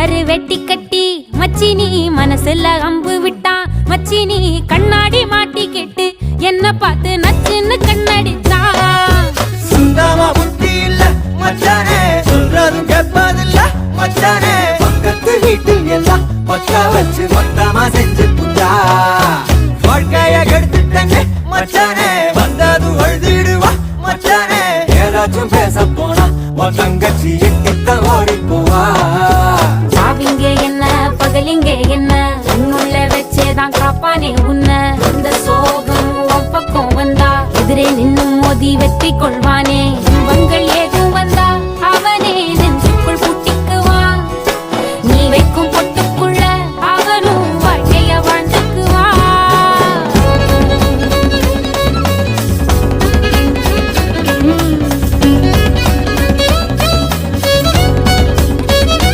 கரு வெட்டி கட்டி மச்சினி மனசுல அம்பு விட்டான். மச்சினி கண்ணாடி மாட்டி கேட்டு என்ன பார்த்து நச்சுன்னு கண்ணடிச்சான். சுந்தமா புத்தி இல்ல மச்சானே, சொல்றதும் கேட்பதில்ல மச்சானே. பக்கத்து வீட்டில் எல்லாம் பக்கா வச்சு மொத்தமா செஞ்சு புட்டா. வாழ்க்கைய கெடுத்துட்டங்க மச்சானே, வந்தது அழுதிடுவா மச்சானே. ஏதாச்சும் பேச போனா உன் தங்கச்சி எட்டித்தான் ஓடி போவா. சாவிங்க என்ன பகலிங்க என்ன, உன்னுள்ள வச்சேதான் காப்பானே உன்ன. இந்த சோகம் உன் பக்கம் வந்தா எதிரே நின்னு மோதி வெற்றி கொள்வானே.